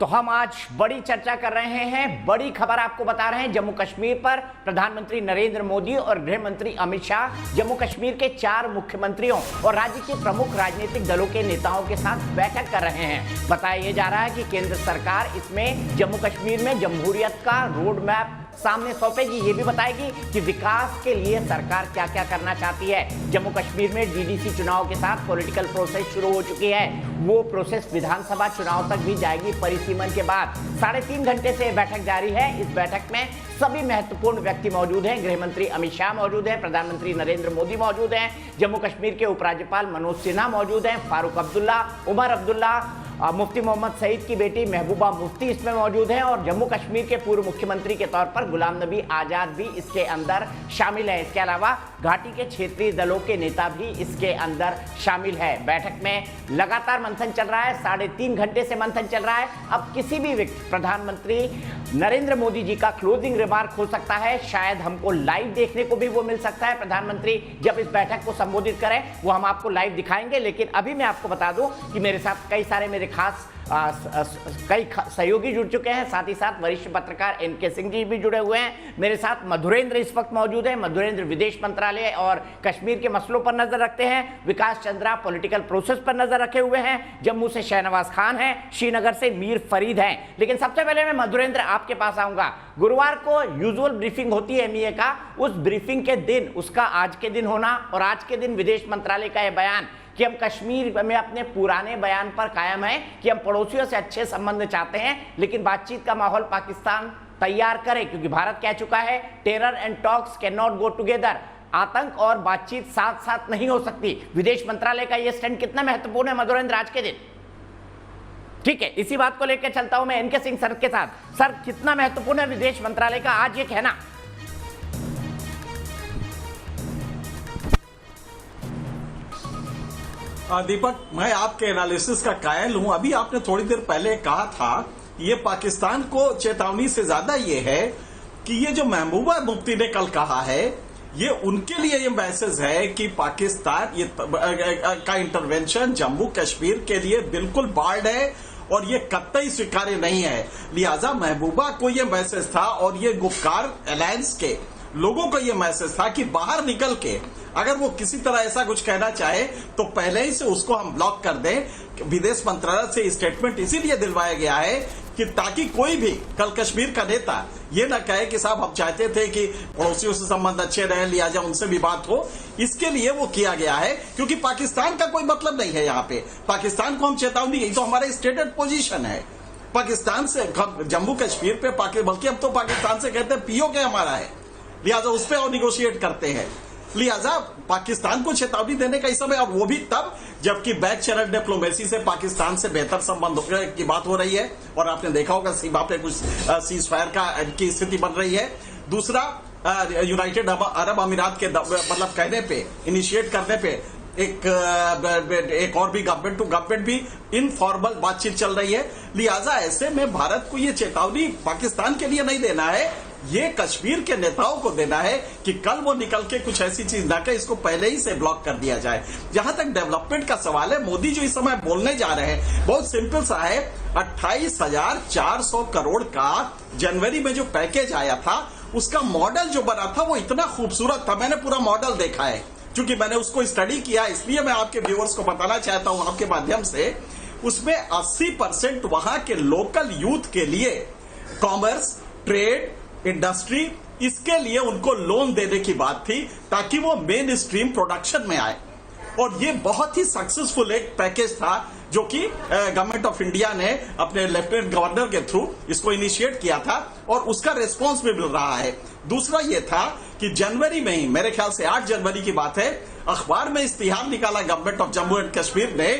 तो हम आज बड़ी चर्चा कर रहे हैं, बड़ी खबर आपको बता रहे हैं। जम्मू कश्मीर पर प्रधानमंत्री नरेंद्र मोदी और गृह मंत्री अमित शाह जम्मू कश्मीर के 4 मुख्यमंत्रियों और राज्य के प्रमुख राजनीतिक दलों के नेताओं के साथ बैठक कर रहे हैं। बताया जा रहा है कि केंद्र सरकार इसमें जम्मू कश्मीर में जमहूरियत का रोड मैप सामने सौंपेगी। ये भी बताएगी कि विकास के लिए सरकार क्या क्या करना चाहती है। जम्मू कश्मीर में डीडीसी चुनाव के साथ पॉलिटिकल प्रोसेस शुरू हो चुकी है। वो प्रोसेस विधानसभा चुनाव तक भी जाएगी परिसीमन के बाद। 3.5 घंटे से बैठक जारी है। इस बैठक में सभी महत्वपूर्ण व्यक्ति मौजूद हैं। गृह मंत्री अमित शाह मौजूद हैं, प्रधानमंत्री नरेंद्र मोदी मौजूद हैं, जम्मू कश्मीर के उपराज्यपाल मनोज सिन्हा मौजूद हैं, फारूक अब्दुल्ला, उमर अब्दुल्ला, मुफ्ती मोहम्मद सईद की बेटी महबूबा मुफ्ती इसमें मौजूद हैं और जम्मू कश्मीर के पूर्व मुख्यमंत्री के तौर पर गुलाम नबी आजाद भी इसके अंदर शामिल है। इसके अलावा घाटी के क्षेत्रीय दलों के नेता भी इसके अंदर शामिल है। बैठक में लगातार मंथन चल रहा है, 3.5 घंटे से मंथन चल रहा है। अब किसी भी व्यक्ति प्रधानमंत्री नरेंद्र मोदी जी का क्लोजिंग रिमार्क हो सकता है। शायद हमको लाइव देखने को भी वो मिल सकता है। प्रधानमंत्री जब इस बैठक को संबोधित करें वो हम आपको लाइव दिखाएंगे। लेकिन अभी मैं आपको बता दूं कि मेरे साथ कई सारे मेरे खास कई सहयोगी जुड़ चुके हैं। साथ ही साथ वरिष्ठ पत्रकार एनके सिंह जी भी जुड़े हुए हैं। मेरे साथ मधुरेंद्र इस वक्त मौजूद है। मधुरेंद्र विदेश मंत्रालय और कश्मीर के मसलों पर नजर रखते हैं। विकास चंद्रा पॉलिटिकल प्रोसेस पर नजर रखे हुए हैं। जम्मू से शहनवाज खान है, श्रीनगर से मीर फरीद हैं। लेकिन सबसे पहले मैं मधुरेंद्र आपके पास आऊंगा। गुरुवार को यूजुअल ब्रीफिंग होती है एमईए का, उस ब्रीफिंग के दिन उसका आज के दिन होना और आज के दिन विदेश मंत्रालय का यह बयान कि हम कश्मीर में अपने पुराने बयान पर कायम हैं कि हम पड़ोसियों से अच्छे संबंध चाहते हैं, लेकिन बातचीत का माहौल पाकिस्तान तैयार करे, क्योंकि भारत कह चुका है terror and talks can not go together. आतंक और बातचीत साथ साथ नहीं हो सकती। विदेश मंत्रालय का यह स्टैंड कितना महत्वपूर्ण है मधुरेंद्र आज के दिन? ठीक है, इसी बात को लेकर चलता हूं मैं एनके सिंह सर के साथ। सर, कितना महत्वपूर्ण है विदेश मंत्रालय का आज ये कहना? दीपक, मैं आपके एनालिसिस का कायल हूं। अभी आपने थोड़ी देर पहले कहा था ये पाकिस्तान को चेतावनी से ज्यादा ये है कि ये जो महबूबा मुफ्ती ने कल कहा है ये उनके लिए ये मैसेज है कि पाकिस्तान ये का इंटरवेंशन जम्मू कश्मीर के लिए बिल्कुल बार्ड है और ये कतई स्वीकार्य नहीं है। लिहाजा महबूबा को ये मैसेज था और ये गुफ्कार अलायंस के लोगों को ये मैसेज था कि बाहर निकल के अगर वो किसी तरह ऐसा कुछ कहना चाहे तो पहले ही से उसको हम ब्लॉक कर दें। विदेश मंत्रालय से स्टेटमेंट इसीलिए दिलवाया गया है कि ताकि कोई भी कल कश्मीर का नेता ये ना कहे कि साहब हम चाहते थे कि पड़ोसियों से संबंध अच्छे रहे, लिहाजा उनसे भी बात हो। इसके लिए वो किया गया है, क्योंकि पाकिस्तान का कोई मतलब नहीं है। यहाँ पे पाकिस्तान को हम चेतावनी, यही तो हमारा स्टेटेड पोजीशन है। पाकिस्तान से जम्मू कश्मीर पे बल्कि अब तो पाकिस्तान से कहते हैं पीओके हमारा है, लिहाजा उस पर और निगोशिएट करते हैं। लिहाजा पाकिस्तान को चेतावनी देने का इस समय, और वो भी तब जबकि बैक चैनल डिप्लोमेसी से पाकिस्तान से बेहतर संबंध की बात हो रही है और आपने देखा होगा सीमा पे कुछ सीज फायर की स्थिति बन रही है। दूसरा, यूनाइटेड अरब अमीरात के मतलब कहने पे, इनिशिएट करने पे एक और भी गवर्नमेंट टू गवर्नमेंट भी इनफॉर्मल बातचीत चल रही है। लिहाजा ऐसे में भारत को ये चेतावनी पाकिस्तान के लिए नहीं देना है, ये कश्मीर के नेताओं को देना है कि कल वो निकल के कुछ ऐसी चीज ना कहे, इसको पहले ही से ब्लॉक कर दिया जाए। जहां तक डेवलपमेंट का सवाल है, मोदी जो इस समय बोलने जा रहे हैं बहुत सिंपल सा है। 28,400 करोड़ का जनवरी में जो पैकेज आया था उसका मॉडल जो बना था वो इतना खूबसूरत था। मैंने पूरा मॉडल देखा है, क्योंकि मैंने उसको स्टडी किया, इसलिए मैं आपके व्यूअर्स को बताना चाहता हूं आपके माध्यम से। उसमें 80% वहां के लोकल यूथ के लिए कॉमर्स, ट्रेड, इंडस्ट्री, इसके लिए उनको लोन देने की बात थी ताकि वो मेन स्ट्रीम प्रोडक्शन में आए। और ये बहुत ही सक्सेसफुल एक पैकेज था जो कि गवर्नमेंट ऑफ इंडिया ने अपने लेफ्टिनेंट गवर्नर के थ्रू इसको इनिशिएट किया था और उसका रिस्पांस भी मिल रहा है। दूसरा ये था कि जनवरी में ही, मेरे ख्याल से 8 जनवरी की बात है, अखबार में इश्तिहार निकाला government of Jammu and Kashmir ने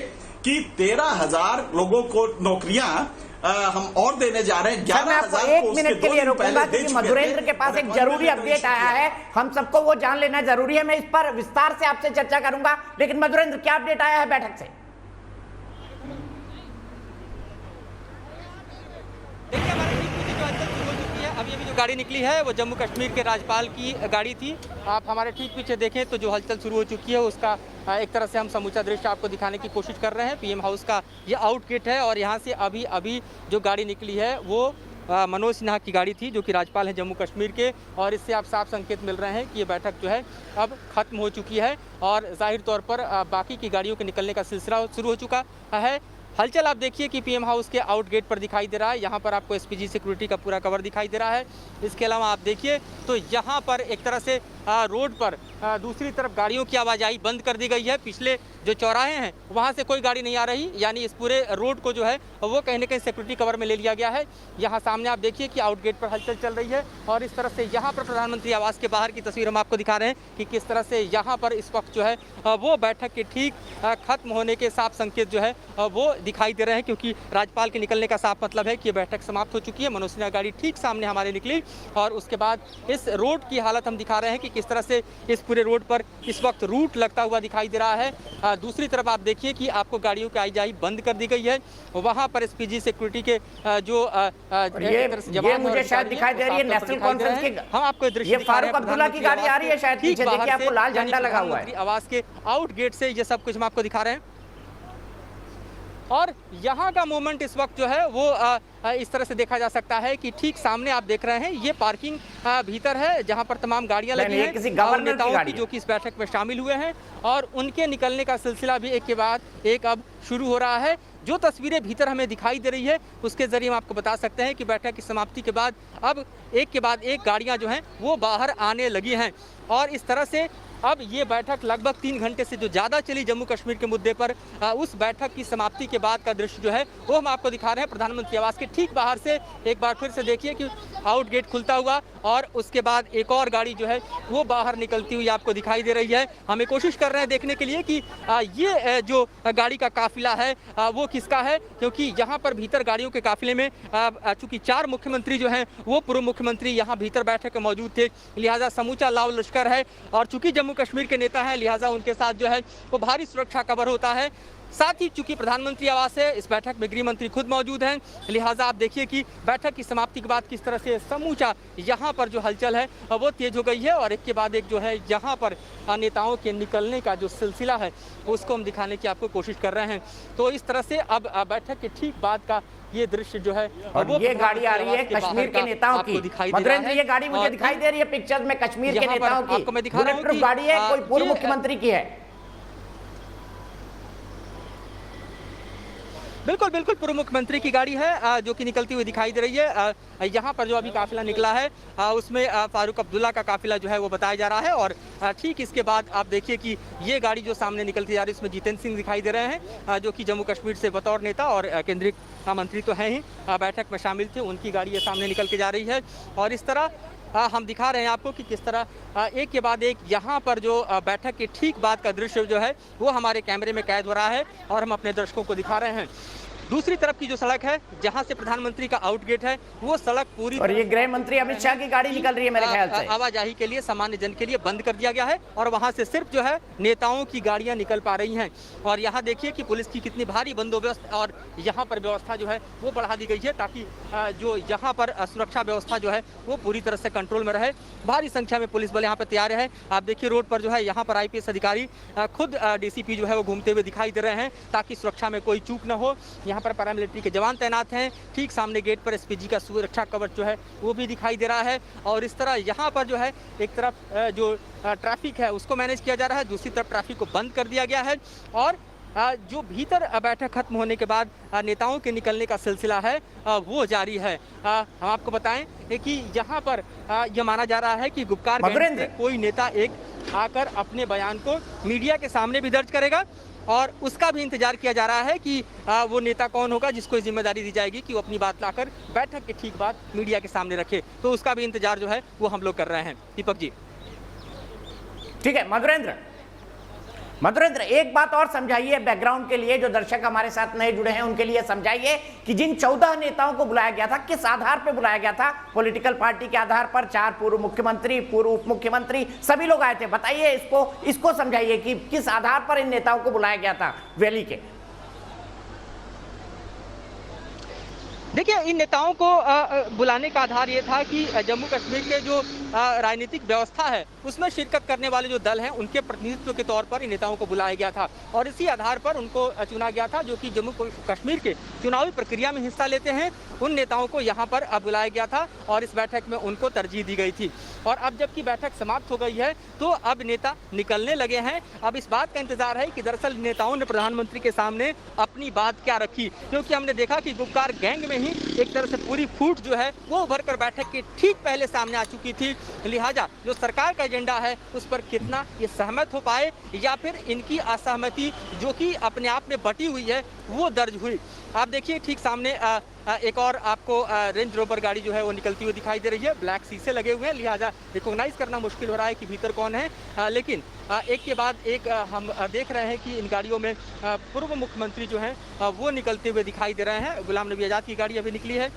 कि 13,000 लोगों को नौकरियां हम और देने जा रहे हैं। 11,000 एक मिनट के लिए रोकूंगा क्योंकि मधुरेंद्र के पास एक जरूरी अपडेट आया है, हम सबको वो जान लेना जरूरी है। मैं इस पर विस्तार से आपसे चर्चा करूंगा, लेकिन मधुरेंद्र क्या अपडेट आया है बैठक से? देखिए, हमारी जो शुरू हो चुकी है, अभी गाड़ी निकली है वो जम्मू कश्मीर के राज्यपाल की गाड़ी थी। आप हमारे ठीक पीछे देखें तो जो हलचल शुरू हो चुकी है उसका एक तरह से हम समूचा दृश्य आपको दिखाने की कोशिश कर रहे हैं। पीएम हाउस का ये आउट गेट है और यहाँ से अभी जो गाड़ी निकली है वो मनोज सिन्हा की गाड़ी थी, जो कि राज्यपाल हैं जम्मू कश्मीर के। और इससे आप साफ संकेत मिल रहे हैं कि ये बैठक जो है अब खत्म हो चुकी है और जाहिर तौर पर बाकी की गाड़ियों के निकलने का सिलसिला शुरू हो चुका है। हलचल आप देखिए कि पीएम हाउस के आउट गेट पर दिखाई दे रहा है। यहाँ पर आपको एसपीजी सिक्योरिटी का पूरा कवर दिखाई दे रहा है। इसके अलावा आप देखिए तो यहाँ पर एक तरह से रोड पर दूसरी तरफ गाड़ियों की आवाजाही बंद कर दी गई है। पिछले जो चौराहे हैं वहाँ से कोई गाड़ी नहीं आ रही, यानी इस पूरे रोड को जो है वो कहीं ना कहीं सिक्योरिटी कवर में ले लिया गया है। यहाँ सामने आप देखिए कि आउट गेट पर हलचल चल रही है और इस तरह से यहाँ पर प्रधानमंत्री आवास के बाहर की तस्वीर हम आपको दिखा रहे हैं कि किस तरह से यहाँ पर इस वक्त जो है वो बैठक के ठीक खत्म होने के साफ संकेत जो है वो दिखाई दे रहे हैं, क्योंकि राज्यपाल के निकलने का साफ मतलब है कि ये बैठक समाप्त हो चुकी है। मनोज सिन्हा गाड़ी ठीक सामने हमारे निकली और उसके बाद इस रोड की हालत हम दिखा रहे हैं कि किस तरह से इस पूरे रोड पर इस वक्त रूट लगता हुआ दिखाई दे रहा है। दूसरी तरफ आप देखिए कि आपको गाड़ियों की आवाजाही बंद कर दी गई है। वहां पर एसपीजी सिक्योरिटी के जो ये मुझे शायद दिखाई दे रही है नेशनल कॉन्फ्रेंस की, हम आपको दृश्य फारूक अब्दुल्ला की गाड़ी आ रही है शायद पीछे, देखिए आपको लाल झंडा लगा हुआ है। आवास के आउट गेट से ये सब कुछ हम आपको दिखा रहे हैं और यहाँ का मोमेंट इस वक्त जो है वो इस तरह से देखा जा सकता है कि ठीक सामने आप देख रहे हैं ये पार्किंग भीतर है जहाँ पर तमाम गाड़ियां लगी हैं किसी गवर्नर नेताओं की जो कि इस बैठक में शामिल हुए हैं और उनके निकलने का सिलसिला भी एक के बाद एक अब शुरू हो रहा है। जो तस्वीरें भीतर हमें दिखाई दे रही है उसके जरिए हम आपको बता सकते हैं कि बैठक की समाप्ति के बाद अब एक के बाद एक गाड़ियां जो हैं वो बाहर आने लगी हैं और इस तरह से अब ये बैठक लगभग 3 घंटे से जो ज़्यादा चली जम्मू कश्मीर के मुद्दे पर, उस बैठक की समाप्ति के बाद का दृश्य जो है वो हम आपको दिखा रहे हैं प्रधानमंत्री आवास के ठीक बाहर से। एक बार फिर से देखिए कि आउट गेट खुलता हुआ और उसके बाद एक और गाड़ी जो है वो बाहर निकलती हुई आपको दिखाई दे रही है। हमें कोशिश कर रहे हैं देखने के लिए कि ये जो गाड़ी का काफिला है वो किसका है, क्योंकि यहाँ पर भीतर गाड़ियों के काफिले में चूँकि 4 मुख्यमंत्री जो हैं वो पूर्व मुख्यमंत्री यहाँ भीतर बैठक में मौजूद थे, लिहाजा समूचा लाव लश्कर है और चूँकि जम्मू कश्मीर के नेता हैं लिहाजा उनके साथ जो है वो भारी सुरक्षा कवर होता है। साथ ही चूंकि प्रधानमंत्री आवास है, इस बैठक में गृह मंत्री खुद मौजूद हैं, लिहाजा आप देखिए कि बैठक की समाप्ति के बाद किस तरह से समूचा यहाँ पर जो हलचल है वो तेज हो गई है और एक के बाद एक जो है यहाँ पर नेताओं के निकलने का जो सिलसिला है उसको हम दिखाने की आपको कोशिश कर रहे हैं। तो इस तरह से अब बैठक के ठीक बाद का ये दृश्य जो है और वो ये गाड़ी आ रही है कश्मीर के नेताओं की। मधुरेंद्र, ये गाड़ी मुझे दिखाई दे रही है पिक्चर्स में कश्मीर के नेताओं की। आपको मैं दिखा रहा हूं कि गाड़ी है, कोई पूर्व मुख्यमंत्री की है। बिल्कुल बिल्कुल पूर्व मुख्यमंत्री की गाड़ी है जो कि निकलती हुई दिखाई दे रही है। यहाँ पर जो अभी काफिला निकला है उसमें फारूक अब्दुल्ला का काफिला जो है वो बताया जा रहा है और ठीक इसके बाद आप देखिए कि ये गाड़ी जो सामने निकलती जा रही है इसमें जितेंद्र सिंह दिखाई दे रहे हैं जो कि जम्मू कश्मीर से बतौर नेता और केंद्रीय मंत्री तो हैं ही बैठक में शामिल थे, उनकी गाड़ी ये सामने निकल के जा रही है। और इस तरह हम दिखा रहे हैं आपको कि किस तरह एक के बाद एक यहाँ पर जो बैठक के ठीक बाद का दृश्य जो है वो हमारे कैमरे में कैद हो रहा है और हम अपने दर्शकों को दिखा रहे हैं। दूसरी तरफ की जो सड़क है जहां से प्रधानमंत्री का आउट गेट है वो सड़क पूरी और ये गृह मंत्री अमित शाह की गाड़ी निकल रही है मेरे ख्याल से आवाजाही के लिए सामान्य जन के लिए बंद कर दिया गया है और वहां से सिर्फ जो है नेताओं की गाड़ियां निकल पा रही हैं। और यहाँ देखिए कि पुलिस की कितनी भारी बंदोबस्त और यहाँ पर व्यवस्था जो है वो बढ़ा दी गई है ताकि जो यहाँ पर सुरक्षा व्यवस्था जो है वो पूरी तरह से कंट्रोल में रहे। भारी संख्या में पुलिस बल यहाँ पर तैयार है। आप देखिए रोड पर जो है यहाँ पर IPS अधिकारी खुद DCP जो है वो घूमते हुए दिखाई दे रहे हैं ताकि सुरक्षा में कोई चूक न हो। यहाँ पर पैरामिलिट्री के जवान तैनात हैं। ठीक सामने गेट पर SPG का सुरक्षा कवच जो है वो भी दिखाई दे रहा है और इस तरह यहाँ पर जो है एक तरफ जो ट्रैफिक है उसको मैनेज किया जा रहा है, दूसरी तरफ ट्रैफिक को बंद कर दिया गया है और जो भीतर बैठक खत्म होने के बाद नेताओं के निकलने का सिलसिला है वो जारी है। हम आपको बताएं कि यहाँ पर यह माना जा रहा है कि गुपकार गैंग से कोई नेता एक आकर अपने बयान को मीडिया के सामने भी दर्ज करेगा और उसका भी इंतजार किया जा रहा है कि वो नेता कौन होगा जिसको जिम्मेदारी दी जाएगी कि वो अपनी बात लाकर बैठक के ठीक बाद मीडिया के सामने रखे। तो उसका भी इंतजार जो है वो हम लोग कर रहे हैं। दीपक जी ठीक है। मधुरेंद्र एक बात और समझाइए बैकग्राउंड के लिए, जो दर्शक हमारे साथ नए जुड़े हैं उनके लिए समझाइए कि जिन 14 नेताओं को बुलाया गया था किस आधार पर बुलाया गया था? पॉलिटिकल पार्टी के आधार पर 4 पूर्व मुख्यमंत्री, पूर्व उप मुख्यमंत्री सभी लोग आए थे। बताइए इसको समझाइए कि किस आधार पर इन नेताओं को बुलाया गया था वैली के। देखिए, इन नेताओं को बुलाने का आधार ये था कि जम्मू कश्मीर के जो राजनीतिक व्यवस्था है उसमें शिरकत करने वाले जो दल हैं उनके प्रतिनिधित्व के तौर पर इन नेताओं को बुलाया गया था और इसी आधार पर उनको चुना गया था, जो कि जम्मू कश्मीर के चुनावी प्रक्रिया में हिस्सा लेते हैं। उन नेताओं को यहाँ पर बुलाया गया था और इस बैठक में उनको तरजीह दी गई थी। और अब जबकि बैठक समाप्त हो गई है तो अब नेता निकलने लगे हैं। अब इस बात का इंतजार है कि दरअसल नेताओं ने प्रधानमंत्री के सामने अपनी बात क्या रखी, क्योंकि हमने देखा कि गुपकार गैंग में ही एक तरह से पूरी फूट जो है वो उभर कर बैठक के ठीक पहले सामने आ चुकी थी। लिहाजा जो सरकार का एजेंडा है उस पर कितना ये सहमत हो पाए या फिर इनकी असहमति जो कि अपने आप में बटी हुई है वो दर्ज हुई। आप देखिए ठीक सामने एक और आपको रेंज रोवर गाड़ी जो है वो निकलती हुई दिखाई दे रही है। ब्लैक शीशे लगे हुए हैं, लिहाजा रिकॉग्नाइज करना मुश्किल हो रहा है कि भीतर कौन है। लेकिन एक के बाद एक हम देख रहे हैं कि इन गाड़ियों में पूर्व मुख्यमंत्री जो हैं वो निकलते हुए दिखाई दे रहे हैं। गुलाम नबी आज़ाद की गाड़ी अभी निकली है,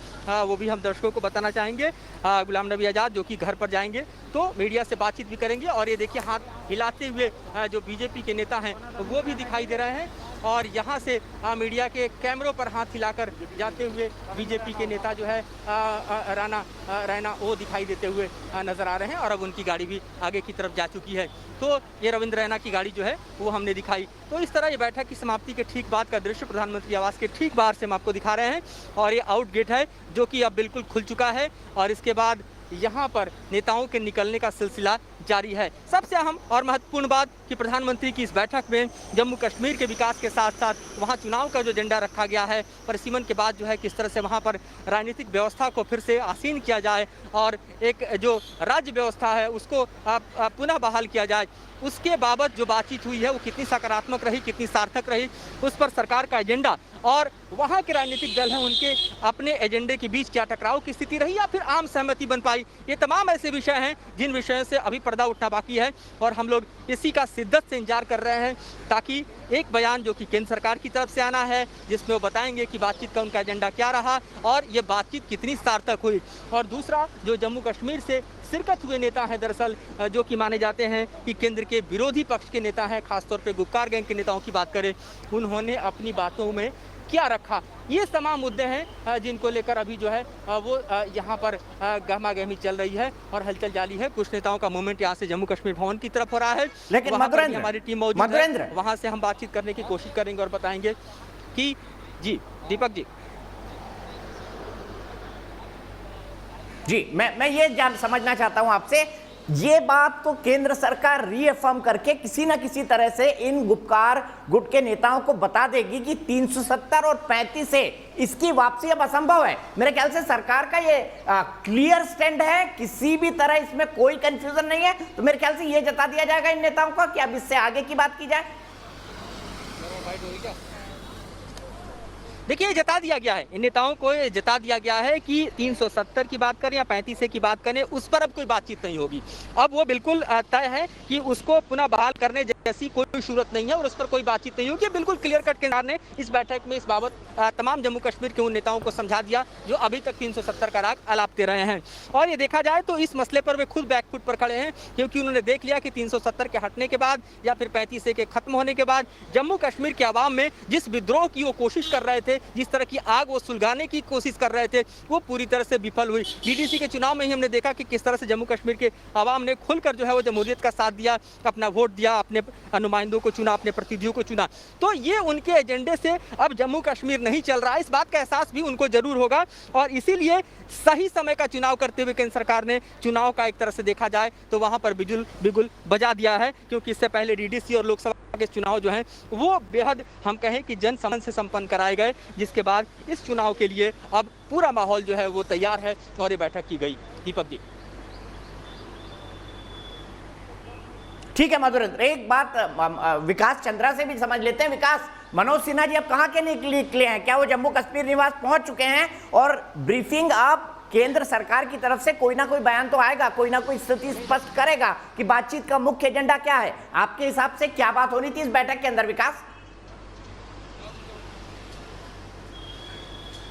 वो भी हम दर्शकों को बताना चाहेंगे। गुलाम नबी आज़ाद जो कि घर पर जाएंगे तो मीडिया से बातचीत भी करेंगे। और ये देखिए हाथ हिलाते हुए जो बीजेपी के नेता हैं वो भी दिखाई दे रहे हैं और यहाँ से मीडिया के कैमरों पर हाथ हिलाकर जाते हुए बीजेपी के नेता जो है रैना वो दिखाई देते हुए नजर आ रहे हैं और अब उनकी गाड़ी भी आगे की तरफ जा चुकी है। तो ये रविंद्र रैना की गाड़ी जो है वो हमने दिखाई। तो इस तरह ये बैठक की समाप्ति के ठीक बाद का दृश्य प्रधानमंत्री आवास के ठीक बाहर से हम आपको दिखा रहे हैं और ये आउट गेट है जो कि अब बिल्कुल खुल चुका है और इसके बाद यहाँ पर नेताओं के निकलने का सिलसिला जारी है। सबसे अहम और महत्वपूर्ण बात कि प्रधानमंत्री की इस बैठक में जम्मू कश्मीर के विकास के साथ साथ वहाँ चुनाव का जो एजेंडा रखा गया है, परिसीमन के बाद जो है किस तरह से वहाँ पर राजनीतिक व्यवस्था को फिर से आसीन किया जाए और एक जो राज्य व्यवस्था है उसको पुनः बहाल किया जाए, उसके बाबत जो बातचीत हुई है वो कितनी सकारात्मक रही, कितनी सार्थक रही, उस पर सरकार का एजेंडा और वहाँ के राजनीतिक दल हैं उनके अपने एजेंडे के बीच क्या टकराव की स्थिति रही या फिर आम सहमति बन पाई। ये तमाम ऐसे विषय हैं जिन विषयों से अभी पर्दा उठना बाकी है और हम लोग इसी का शिद्दत से इंतजार कर रहे हैं ताकि एक बयान जो कि केंद्र सरकार की तरफ से आना है जिसमें वो बताएंगे कि बातचीत का उनका एजेंडा क्या रहा और ये बातचीत कितनी सार्थक हुई। और दूसरा जो जम्मू कश्मीर से शिरकत हुए नेता हैं दरअसल जो कि माने जाते हैं कि केंद्र के विरोधी पक्ष के नेता हैं, खासतौर पे गुपकार गैंग के नेताओं की बात करें, उन्होंने अपनी बातों में क्या रखा, ये तमाम मुद्दे हैं जिनको लेकर अभी जो है वो यहाँ पर गहमा-गहमी चल रही है और हलचल जारी है। कुछ नेताओं का मूवमेंट यहाँ से जम्मू कश्मीर भवन की तरफ हो रहा है, लेकिन हमारी टीम मौजूद है, वहाँ से हम बातचीत करने की कोशिश करेंगे और बताएंगे कि जी दीपक जी मैं ये समझना चाहता हूं आपसे, ये बात तो केंद्र सरकार रीअफर्म करके किसी ना किसी तरह से इन गुपकार गुट के नेताओं को बता देगी कि 370 और 35 से इसकी वापसी अब असंभव है। मेरे ख्याल से सरकार का ये क्लियर स्टैंड है, किसी भी तरह इसमें कोई कंफ्यूजन नहीं है। तो मेरे ख्याल से ये जता दिया जाएगा इन नेताओं को कि अब इससे आगे की बात की जाए। देखिए जता दिया गया है, इन नेताओं को जता दिया गया है कि 370 की बात करें या 35 की बात करें उस पर अब कोई बातचीत नहीं होगी। अब वो बिल्कुल तय है कि उसको पुनः बहाल करने जैसी कोई सूरत नहीं है और उस पर कोई बातचीत नहीं होगी। बिल्कुल क्लियर कट केंद्र ने इस बैठक में इस बाबत तमाम जम्मू कश्मीर के उन नेताओं को समझा दिया जो अभी तक 370 का राग अलापते रहे हैं। और ये देखा जाए तो इस मसले पर वे खुद बैकफुट पर खड़े हैं क्योंकि उन्होंने देख लिया कि 370 के हटने के बाद या फिर 35 के खत्म होने के बाद जम्मू कश्मीर के आवाम में जिस विद्रोह की वो कोशिश कर रहे थे, जिस तरह की आग वो सुलगाने की कोशिश कर रहे थे, वो पूरी तरह से विफल हुई। डीडीसी के चुनाव में ही हमने देखा कि किस तरह से जम्मू कश्मीर के आवाम ने खुलकर जो है वो जमहूरियत का साथ दिया, अपना वोट दिया, अपने नुमाइंदों को चुना, अपने प्रतिनिधियों को चुना। तो ये उनके एजेंडे से अब जम्मू कश्मीर नहीं चल रहा है, इस बात का एहसास भी उनको जरूर होगा और इसीलिए सही समय का चुनाव करते हुए केंद्र सरकार ने चुनाव का एक तरह से देखा जाए तो वहां पर बिगुल बजा दिया है क्योंकि इससे पहले डीडीसी और लोकसभा के चुनाव जो हैं वो बेहद हम कहें कि जन समझ से संपन्न कराए गए, जिसके बाद इस चुनाव के लिए अब पूरा माहौल जो है वो तैयार है और ये बैठक की गई। दीपक जी ठीक है मधुरेंद्र, एक बात विकास चंद्रा से भी समझ लेते हैं। विकास, मनोज सिन्हा जी अब कहाँ के निकले हैं? क्या वो जम्मू कश्मीर निवास पहुंच चुके हैं? और ब्रीफिंग आप केंद्र सरकार की तरफ से कोई ना कोई बयान तो आएगा, कोई ना कोई स्थिति स्पष्ट करेगा कि बातचीत का मुख्य एजेंडा क्या है। आपके हिसाब से क्या बात होनी थी इस बैठक के अंदर विकास?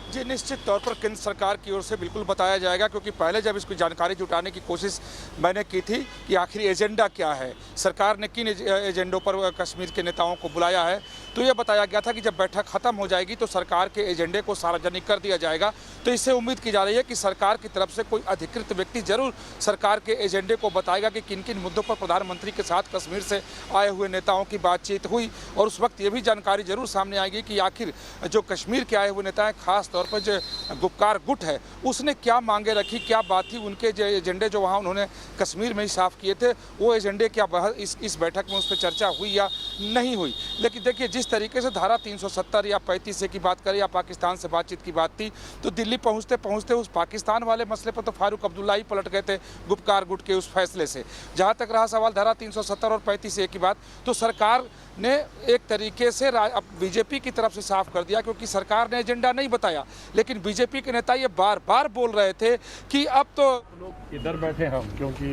जी निश्चित तौर पर केंद्र सरकार की ओर से बिल्कुल बताया जाएगा क्योंकि पहले जब इसकी जानकारी जुटाने की कोशिश मैंने की थी कि आखिर एजेंडा क्या है, सरकार ने किन एजेंडों पर कश्मीर के नेताओं को बुलाया है, तो ये बताया गया था कि जब बैठक खत्म हो जाएगी तो सरकार के एजेंडे को सार्वजनिक कर दिया जाएगा। तो इससे उम्मीद की जा रही है कि सरकार की तरफ से कोई अधिकृत व्यक्ति जरूर सरकार के एजेंडे को बताएगा कि किन किन मुद्दों पर प्रधानमंत्री के साथ कश्मीर से आए हुए नेताओं की बातचीत हुई, और उस वक्त ये भी जानकारी जरूर सामने आएगी कि आखिर जो कश्मीर के आए हुए नेता हैं, खास तौर पर जो गुपकार गुट है, उसने क्या मांगे रखी, क्या बात थी, उनके जो एजेंडे जो वहाँ उन्होंने कश्मीर में ही साफ किए थे, वो एजेंडे क्या इस बैठक में उस पर चर्चा हुई या नहीं हुई। लेकिन देखिए, जिस तरीके से धारा 370 या 35 की बात करें या पाकिस्तान से बातचीत की बात थी, तो दिल्ली पहुँचते पहुँचते उस पाकिस्तान वाले मसले पर तो फारूक अब्दुल्ला ही पलट गए थे गुपकार गुट के उस फैसले से। जहाँ तक रहा सवाल धारा 370 और 35 की बात, तो सरकार ने एक तरीके से अब बीजेपी की तरफ से साफ कर दिया, क्योंकि सरकार ने एजेंडा नहीं बताया, लेकिन बीजेपी के नेता ये बार बार बोल रहे थे कि अब तो लोग इधर बैठे हम, क्योंकि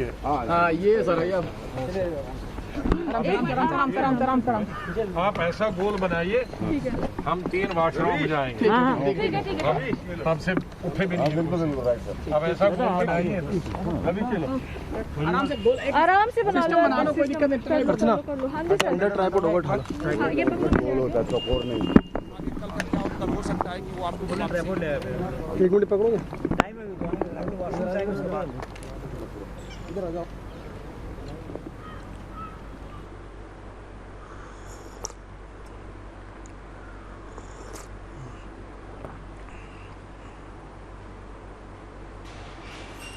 ये सर आप ऐसा गोल बनाइए, हम 3 भाषणों में जाएंगे। अभी हमसे उठे भी नहीं, अब ऐसा गोल बनाइए। अभी चलो आराम से बना लो, कोई दिक्कत नहीं। अर्चना अंदर ट्राइपॉड ओवर ढाल, गोल होता है चौकोर नहीं। हो सकता है कि वो आपको 1 मिनट पकड़ोगे। इधर आ जाओ।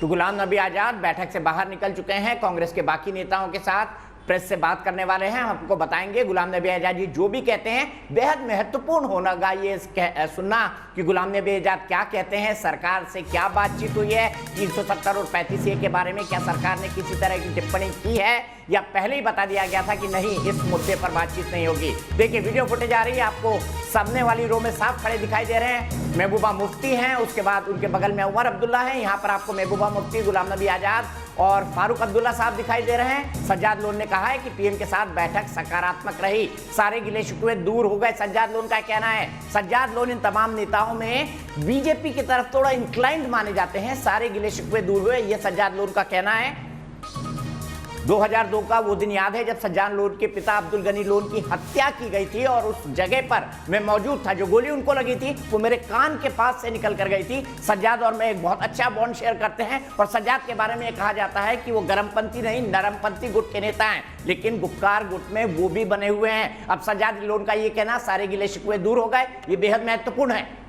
तो गुलाम नबी आजाद बैठक से बाहर निकल चुके हैं। कांग्रेस के बाकी नेताओं के साथ प्रेस से बात करने वाले हैं। हम आपको बताएंगे गुलाम नबी आजाद जी जो भी कहते हैं बेहद महत्वपूर्ण होगा ये सुनना कि गुलाम नबी आजाद क्या कहते हैं, सरकार से क्या बातचीत हुई है, 370 और 35A के बारे में क्या सरकार ने किसी तरह की टिप्पणी की है या पहले ही बता दिया गया था कि नहीं, इस मुद्दे पर बातचीत नहीं होगी। देखिए वीडियो फुटेज आ रही है, आपको सामने वाली रो में साफ खड़े दिखाई दे रहे हैं महबूबा मुफ्ती हैं, उसके बाद उनके बगल में उमर अब्दुल्ला है। यहाँ पर आपको महबूबा मुफ्ती, गुलाम नबी आजाद और फारूक अब्दुल्ला साहब दिखाई दे रहे हैं। सज्जाद लोन ने कहा है कि पीएम के साथ बैठक सकारात्मक रही, सारे गिले शिकवे दूर हो गए। सज्जाद लोन का कहना है। सज्जाद लोन इन तमाम नेताओं में बीजेपी की तरफ थोड़ा इंक्लाइंड माने जाते हैं, सारे गिले शिकवे दूर हुए, ये सज्जाद लोन का कहना है। 2002 का वो दिन याद है जब सज्जाद लोन के पिता अब्दुल गनी लोन की हत्या की गई थी और उस जगह पर मैं मौजूद था। जो गोली उनको लगी थी वो मेरे कान के पास से निकल कर गई थी। सज्जाद और मैं एक बहुत अच्छा बॉन्ड शेयर करते हैं और सज्जाद के बारे में कहा जाता है कि वो गरमपंथी नहीं नरमपंथी गुट के नेता हैं, लेकिन गुपकार गुट में वो भी बने हुए हैं। अब सज्जाद लोन का ये कहना सारे गिले शिकवे दूर हो गए, ये बेहद महत्वपूर्ण है।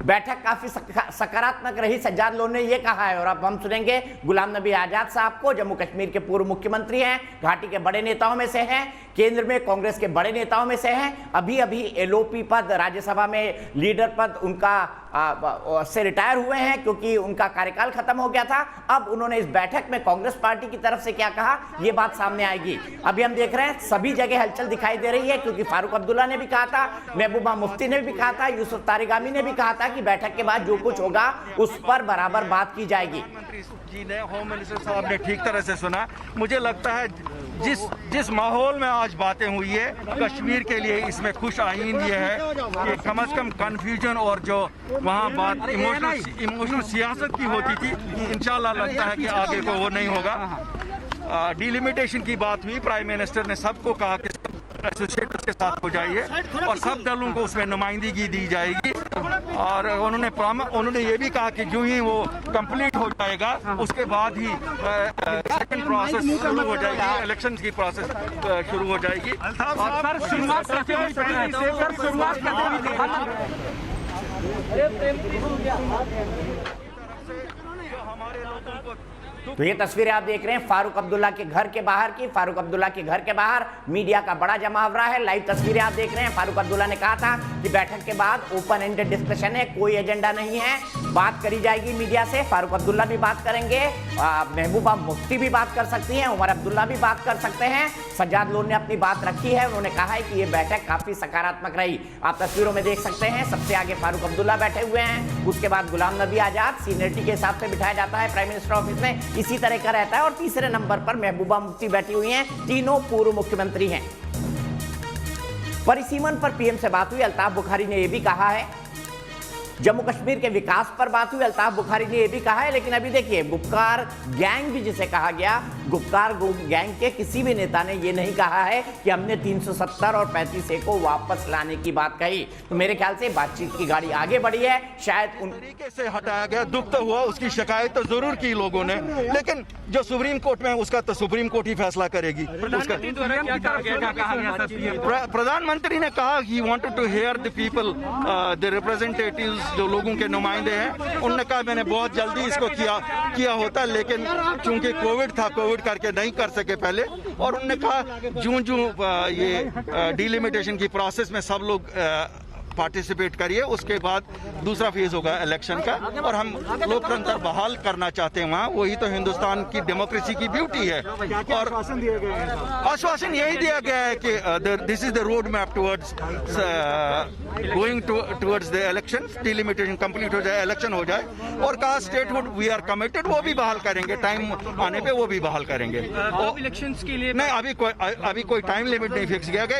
बैठक काफी सकारात्मक रही, सज्जाद लोन ने यह कहा है। और अब हम सुनेंगे गुलाम नबी आजाद साहब को, जम्मू कश्मीर के पूर्व मुख्यमंत्री हैं, घाटी के बड़े नेताओं में से हैं, केंद्र में कांग्रेस के बड़े नेताओं में से हैं, अभी अभी एलओपी पद राज्यसभा में लीडर पद उनका से रिटायर हुए हैं क्योंकि उनका कार्यकाल खत्म हो गया था। अब उन्होंने इस बैठक में कांग्रेस पार्टी की तरफ से क्या कहा, यह बात सामने आएगी। अभी हम देख रहे हैं सभी जगह हलचल दिखाई दे रही है, क्योंकि फारूक अब्दुल्ला ने भी कहा था, महबूबा मुफ्ती ने भी कहा था, यूसुफ तारिगामी ने भी कहा था कि बैठक के बाद जो कुछ होगा उस पर बराबर बात की जाएगी। मंत्री जी ने, होम मिनिस्टर साहब ने ठीक तरह से सुना। मुझे लगता है जिस माहौल में आज बातें हुई है कश्मीर के लिए, इसमें खुश आइन ये है कि कम से कम कन्फ्यूजन और जो वहाँ बात इमोशनल सियासत की होती थी, इंशाल्लाह लगता है कि आगे को वो नहीं होगा। डिलिमिटेशन की बात हुई, प्राइम मिनिस्टर ने सबको कहा कि एसोसिएट्स के साथ हो जाइए और सब दलों को उसमें नुमाइंदगी दी जाएगी। और उन्होंने ये भी कहा कि जो ही वो कंप्लीट हो जाएगा उसके बाद ही सेकंड प्रोसेस शुरू हो जाएगी, इलेक्शन की प्रोसेस शुरू हो जाएगी। हमारे लोगों को तो ये तस्वीरें आप देख रहे हैं फारूक अब्दुल्ला के घर के बाहर की। फारूक अब्दुल्ला के घर के बाहर मीडिया का बड़ा जमावड़ा है। लाइव तस्वीरें आप देख रहे हैं। फारूक अब्दुल्ला ने कहा था कि बैठक के बाद ओपन एंडेड डिस्कशन है, कोई एजेंडा नहीं है, बात करी जाएगी मीडिया से। फारूक अब्दुल्ला भी बात करेंगे, महबूबा मुफ्ती भी बात कर सकती हैं, उमर अब्दुल्ला भी बात कर सकते हैं। सज्जाद लोन ने अपनी बात रखी है, उन्होंने कहा है कि ये बैठक काफी सकारात्मक रही। आप तस्वीरों में देख सकते हैं, सबसे आगे फारूक अब्दुल्ला बैठे हुए हैं, उसके बाद गुलाम नबी आजाद सीनियरिटी के हिसाब से बिठाया जाता है प्राइम मिनिस्टर ऑफिस में, इसी तरह का रहता है। और तीसरे नंबर पर महबूबा मुफ्ती बैठी हुई हैं, तीनों पूर्व मुख्यमंत्री हैं। परिसीमन पर पीएम से बात हुई, अल्ताफ बुखारी ने यह भी कहा है जम्मू कश्मीर के विकास पर बात हुई, अल्ताफ बुखारी ने यह भी कहा है। लेकिन अभी देखिए, गुपकार गैंग भी जिसे कहा गया, गुपकार गैंग के किसी भी नेता ने यह नहीं कहा है कि हमने 370 और 35A को वापस लाने की बात कही। तो मेरे ख्याल से बातचीत की गाड़ी आगे बढ़ी है। शायद उन तरीके से हटाया गया, दुख तो हुआ, उसकी शिकायत तो जरूर की लोगों ने, लेकिन जो सुप्रीम कोर्ट में है उसका तो सुप्रीम कोर्ट ही फैसला करेगी। प्रधानमंत्री ने कहा he wanted to hear the people, the representatives, जो लोगों के नुमाइंदे हैं। उन्होंने कहा मैंने बहुत जल्दी इसको किया होता, लेकिन चूंकि कोविड था, कोविड करके नहीं कर सके पहले। और उन्होंने कहा जूं ये डिलिमिटेशन की प्रोसेस में सब लोग पार्टिसिपेट करिए, उसके बाद दूसरा फेज होगा इलेक्शन का, और हम लोकतंत्र बहाल करना चाहते हैं वहाँ। वही तो हिंदुस्तान की डेमोक्रेसी की ब्यूटी है। और आश्वासन यही दिया गया है कि this is the road map towards going towards the election, delimitation complete हो जाए, इलेक्शन हो जाए। और कहा स्टेटहुड वी आर कमिटेड, वो भी बहाल करेंगे, टाइम आने पे वो भी बहाल करेंगे। इलेक्शंस के लिए नहीं, अभी कोई टाइम लिमिट नहीं फिक्स किया गया।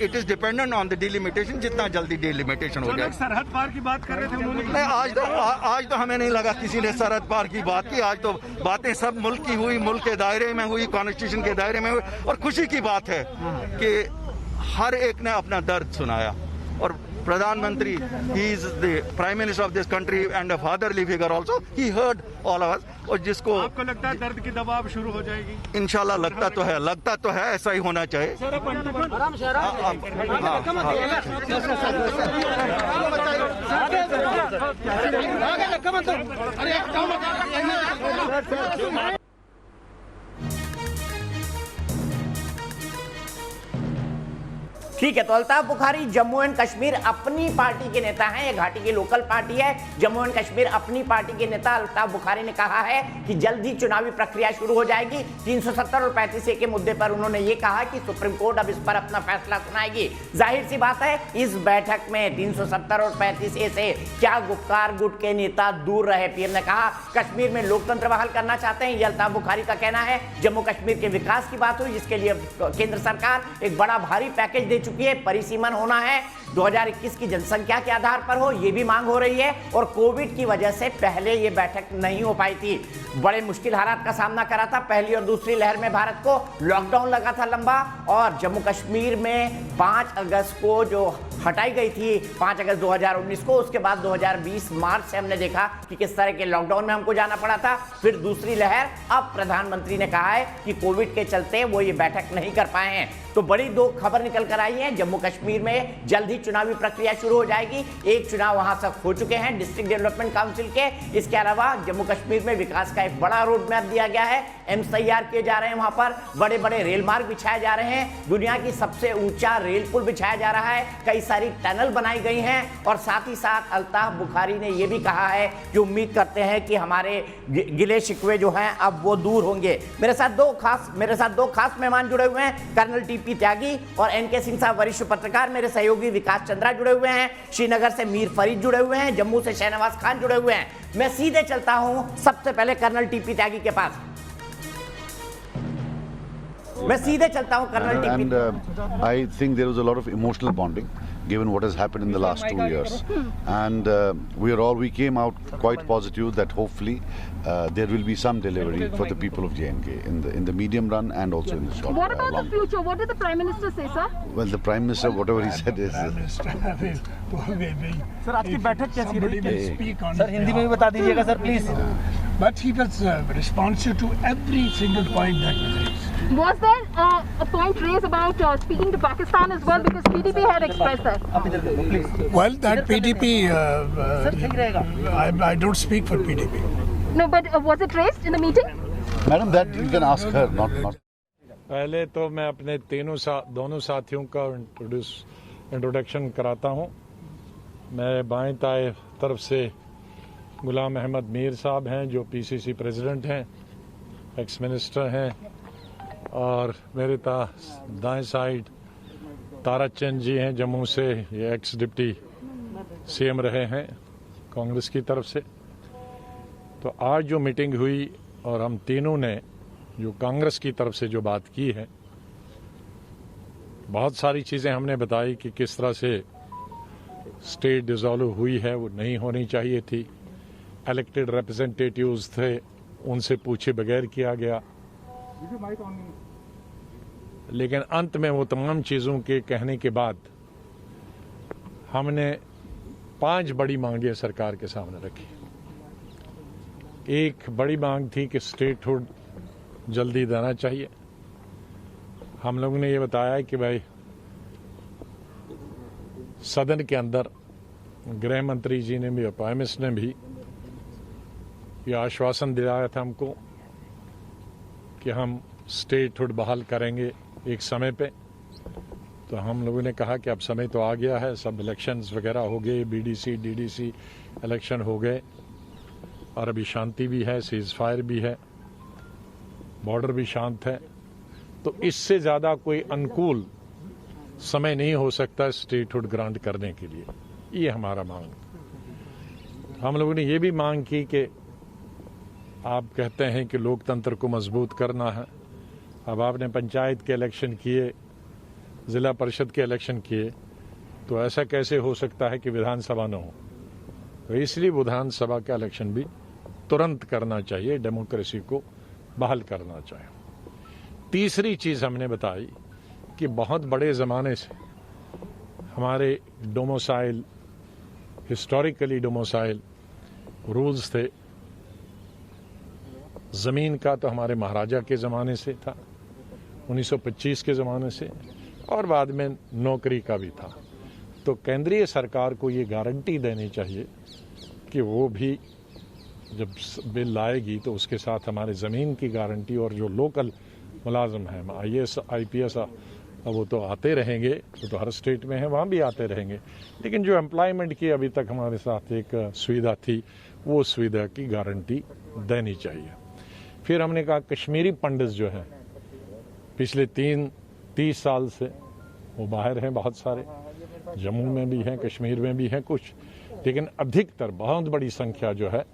It is dependent on the delimitation, जितना जल्दी डिलिमिटेशन हो जाए। सरहद पार की बात कर रहे थे उन्होंने। नहीं, आज तो हमें नहीं लगा किसी ने सरहद पार की बात की। आज तो बातें सब मुल्क की हुई, मुल्क के दायरे में हुई, कॉन्स्टिट्यूशन के दायरे में हुई। और खुशी की बात है कि हर एक ने अपना दर्द सुनाया। और प्रधानमंत्री, he is the prime minister of this country and a fatherly figure also, he heard all of us. और जिसको आपको लगता है दर्द की दवा अब शुरू हो जाएगी? इंशाल्लाह लगता तो है, ऐसा ही होना चाहिए। ठीक है, तो अल्ताफ बुखारी जम्मू एंड कश्मीर अपनी पार्टी के नेता हैं, ये घाटी की लोकल पार्टी है। जम्मू एंड कश्मीर अपनी पार्टी के नेता अल्ताफ बुखारी ने कहा है कि जल्द ही चुनावी प्रक्रिया शुरू हो जाएगी। 370 और 35A के मुद्दे पर उन्होंने ये कहा कि सुप्रीम कोर्ट अब इस पर अपना फैसला सुनाएगी। जाहिर सी बात है, इस बैठक में 370 और 35A से क्या गुपकार गुट के नेता दूर रहे। पीएम ने कहा कश्मीर में लोकतंत्र बहाल करना चाहते हैं, ये अल्ताफ बुखारी का कहना है। जम्मू कश्मीर के विकास की बात हुई, जिसके लिए केंद्र सरकार एक बड़ा भारी पैकेज दे चुकी है। परिसीमन होना है 2021 की जनसंख्या के आधार पर हो, यह भी मांग हो रही है। और कोविड की वजह से पहले यह बैठक नहीं हो पाई थी, बड़े मुश्किल हालात का सामना करा था। पहली और दूसरी लहर में भारत को लॉकडाउन लगा था लंबा, और जम्मू कश्मीर में 5 अगस्त को जो हटाई गई थी, 5 अगस्त 2019 को, उसके बाद 2020 मार्च से हमने देखा कि किस तरह के लॉकडाउन में हमको जाना पड़ा था। फिर दूसरी लहर, अब प्रधानमंत्री ने कहा है कि कोविड के चलते वो ये बैठक नहीं कर पाए हैं। तो बड़ी 2 खबर निकल कर आई है। जम्मू कश्मीर में जल्द ही चुनावी प्रक्रिया शुरू हो जाएगी। एक चुनाव वहां तक हो चुके हैं डिस्ट्रिक्ट डेवलपमेंट काउंसिल के। इसके अलावा जम्मू कश्मीर में विकास का एक बड़ा रोड मैप दिया गया है। एम्स तैयार किए जा रहे हैं, वहां पर बड़े बड़े रेल मार्ग बिछाए जा रहे हैं, दुनिया की सबसे ऊंचा रेल पुल बिछाया जा रहा है, कई सारी टनल बनाई गई हैं। और साथ ही साथ अल्ताफ बुखारी ने यह भी कहा है कि उम्मीद करते हैं कि हमारे गिले शिकवे जो हैं अब वो दूर होंगे। मेरे साथ दो खास मेहमान जुड़े हुए हैं, कर्नल टीपी त्यागी और एनके सिंह साहब वरिष्ठ पत्रकार, मेरे सहयोगी विकास चंद्रा जुड़े हुए हैं, श्रीनगर से मीर फरीद जुड़े हुए हैं, जम्मू से शहनवाज खान जुड़े हुए हैं। मैं सीधे चलता हूं सबसे पहले कर्नल टीपी त्यागी के पास। मैं सीधे चलता हूं colonel TP. And I think there was a lot of emotional bonding given what has happened in the last 2 years, and we came out quite positive that hopefully there will be some delivery for the people of J&K in the medium run and also in the short What about long the future? What did the Prime Minister say, sir? Well, the Prime Minister, whatever he said is sir आज की बैठक कैसी रही? Sir Hindi में भी बता दीजिएगा sir please. But he was responsive to every single point that was raised. Was there a point raised about speaking to Pakistan as well, because PDP had expressed that? Well, that PDP, I don't speak for PDP. No, but was it raised in the meeting? Madam, that you can ask her, not. पहले तो मैं अपने दोनों साथियों का introduction कराता हूं। मेरे बाएं दाएं तरफ से गुलाम अहमद मीर साहब हैं, जो पीसीसी प्रेसिडेंट हैं, एक्स मिनिस्टर हैं। और मेरे दाएं साइड तारा चंद जी हैं, जम्मू से, ये एक्स डिप्टी सीएम रहे हैं कांग्रेस की तरफ से। तो आज जो मीटिंग हुई और हम तीनों ने जो कांग्रेस की तरफ से जो बात की है, बहुत सारी चीज़ें हमने बताई कि किस तरह से स्टेट डिसॉल्व हुई है वो नहीं होनी चाहिए थी। इलेक्टेड रिप्रेजेंटेटिव्स थे, उनसे पूछे बगैर किया गया। लेकिन अंत में वो तमाम चीज़ों के कहने के बाद हमने 5 बड़ी मांगें सरकार के सामने रखी। एक बड़ी मांग थी कि स्टेटहुड जल्दी देना चाहिए। हम लोगों ने ये बताया कि भाई सदन के अंदर गृह मंत्री जी ने भी और प्राइम मिनिस्टर ने भी ये आश्वासन दिलाया था हमको कि हम स्टेटहुड बहाल करेंगे एक समय पे। तो हम लोगों ने कहा कि अब समय तो आ गया है, सब इलेक्शंस वगैरह हो गए, बीडीसी डीडीसी इलेक्शन हो गए और अभी शांति भी है, सीज फायर भी है, बॉर्डर भी शांत है। तो इससे ज़्यादा कोई अनुकूल समय नहीं हो सकता स्टेटहुड ग्रांट करने के लिए। ये हमारा मांग। हम लोगों ने ये भी मांग की कि आप कहते हैं कि लोकतंत्र को मजबूत करना है, अब आपने पंचायत के इलेक्शन किए, ज़िला परिषद के इलेक्शन किए, तो ऐसा कैसे हो सकता है कि विधानसभा न हो। तो इसलिए विधानसभा का इलेक्शन भी तुरंत करना चाहिए, डेमोक्रेसी को बहाल करना चाहिए। तीसरी चीज़ हमने बताई कि बहुत बड़े ज़माने से हमारे डोमिसाइल, हिस्टोरिकली डोमिसाइल रूल्स थे। ज़मीन का तो हमारे महाराजा के ज़माने से था, 1925 के ज़माने से, और बाद में नौकरी का भी था। तो केंद्रीय सरकार को ये गारंटी देनी चाहिए कि वो भी जब बिल लाएगी तो उसके साथ हमारे ज़मीन की गारंटी, और जो लोकल मुलाजम हैं, IAS IPS वो तो आते रहेंगे, वो तो हर स्टेट में है, वहाँ भी आते रहेंगे, लेकिन जो एम्प्लॉयमेंट की अभी तक हमारे साथ एक सुविधा थी, वो सुविधा की गारंटी देनी चाहिए। फिर हमने कहा कश्मीरी पंडित जो हैं पिछले 30 साल से वो बाहर हैं, बहुत सारे, जम्मू में भी हैं, कश्मीर में भी हैं कुछ, लेकिन अधिकतर बहुत बड़ी संख्या जो है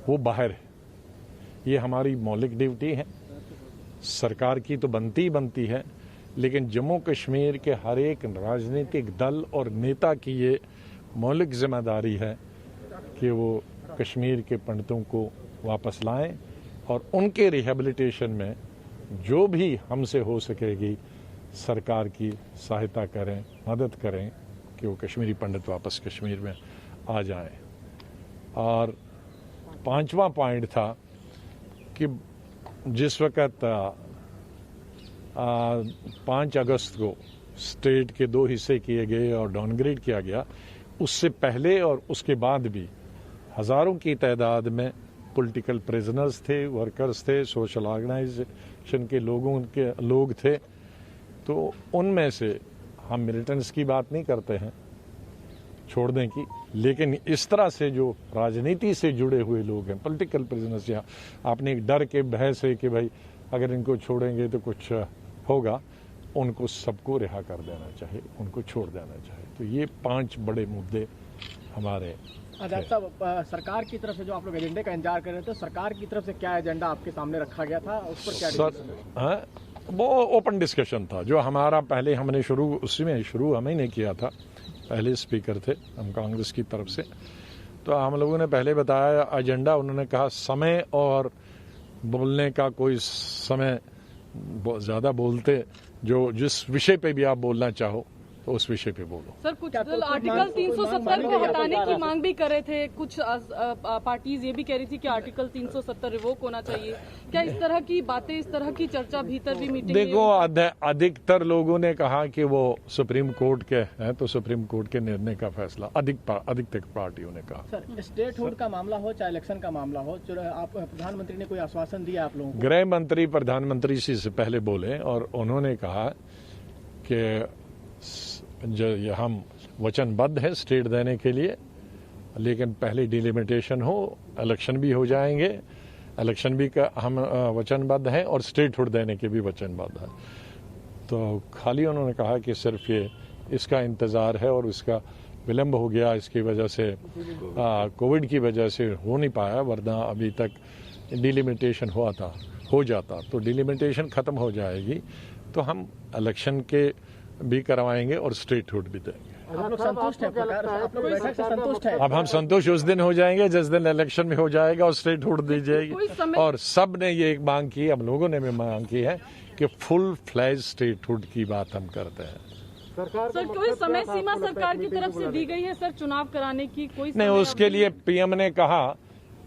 वो बाहर है। ये हमारी मौलिक ड्यूटी है, सरकार की तो बनती है, लेकिन जम्मू कश्मीर के हर एक राजनीतिक दल और नेता की ये मौलिक जिम्मेदारी है कि वो कश्मीर के पंडितों को वापस लाएं और उनके रिहेबिलिटेशन में जो भी हमसे हो सकेगी सरकार की सहायता करें, मदद करें कि वो कश्मीरी पंडित वापस कश्मीर में आ जाएं। और 5वां पॉइंट था कि जिस वक़्त 5 अगस्त को स्टेट के 2 हिस्से किए गए और डाउनग्रेड किया गया, उससे पहले और उसके बाद भी हज़ारों की तादाद में पॉलिटिकल प्रिजनर्स थे, वर्कर्स थे, सोशल ऑर्गेनाइजेशन के लोग थे। तो उनमें से हम मिलिटेंट्स की बात नहीं करते हैं छोड़ने की, लेकिन इस तरह से जो राजनीति से जुड़े हुए लोग हैं, पॉलिटिकल प्रिजनर्स, या आपने एक डर के भय से कि भाई अगर इनको छोड़ेंगे तो कुछ होगा, उनको सबको रिहा कर देना चाहिए, उनको छोड़ देना चाहिए। तो ये 5 बड़े मुद्दे हमारे। डॉक्टर साहब, सरकार की तरफ से जो आप लोग एजेंडे का इंतजार कर रहे थे, सरकार की तरफ से क्या एजेंडा आपके सामने रखा गया था, उस पर क्या डिस्कशन है? वो ओपन डिस्कशन था जो हमारा पहले हमने शुरू हमें नहीं किया था। पहले स्पीकर थे हम कांग्रेस की तरफ से, तो हम लोगों ने पहले बताया एजेंडा। उन्होंने कहा समय और बोलने का कोई समय, ज़्यादा बोलते जो जिस विषय पे भी आप बोलना चाहो तो उस विषय पे बोलो। सर, कुछ दल आर्टिकल 370 को हटाने की मांग भी कर रहे थे, कुछ पार्टीज ये भी कह रही थी कि आर्टिकल 370 रिवोक होना चाहिए। क्या इस तरह की बातें, इस तरह की चर्चा भीतर भी मीटिंग? देखो, अधिकतर लोगों ने कहा कि वो सुप्रीम कोर्ट के हैं, तो सुप्रीम कोर्ट के निर्णय का फैसला अधिकतर पार्टियों ने कहा। सर, स्टेटहुड का मामला हो चाहे इलेक्शन का मामला हो, जो आप प्रधानमंत्री ने कोई आश्वासन दिया आप लोगों को? गृह मंत्री प्रधानमंत्री से पहले बोले और उन्होंने कहा कि हम वचनबद्ध है स्टेट देने के लिए, लेकिन पहले डिलिमिटेशन हो, इलेक्शन भी हो जाएंगे, इलेक्शन भी का हम वचनबद्ध हैं और स्टेटहुड देने के भी वचनबद्ध है। तो खाली उन्होंने कहा कि सिर्फ ये इसका इंतज़ार है और इसका विलम्ब हो गया, इसकी वजह से कोविड की वजह से हो नहीं पाया, वरना अभी तक डिलिमिटेशन हो जाता। तो डिलिमिटेशन ख़त्म हो जाएगी तो हम इलेक्शन के भी करवाएंगे और स्टेटहुड भी देंगे। आप लोग संतुष्ट हैं प्रकार, आप लोग बैठक से संतुष्ट हैं? अब हम संतुष्ट उस दिन हो जाएंगे जिस दिन इलेक्शन में हो जाएगा और स्टेटहुड दी जाएगी। और सब ने ये एक मांग की, हम लोगों ने भी मांग की है कि फुल फ्लैज स्टेटहुड की बात हम करते हैं। सर कोई समय सीमा सरकार की तरफ से दी गई है सर चुनाव कराने की? कोई नहीं, उसके लिए पीएम ने कहा,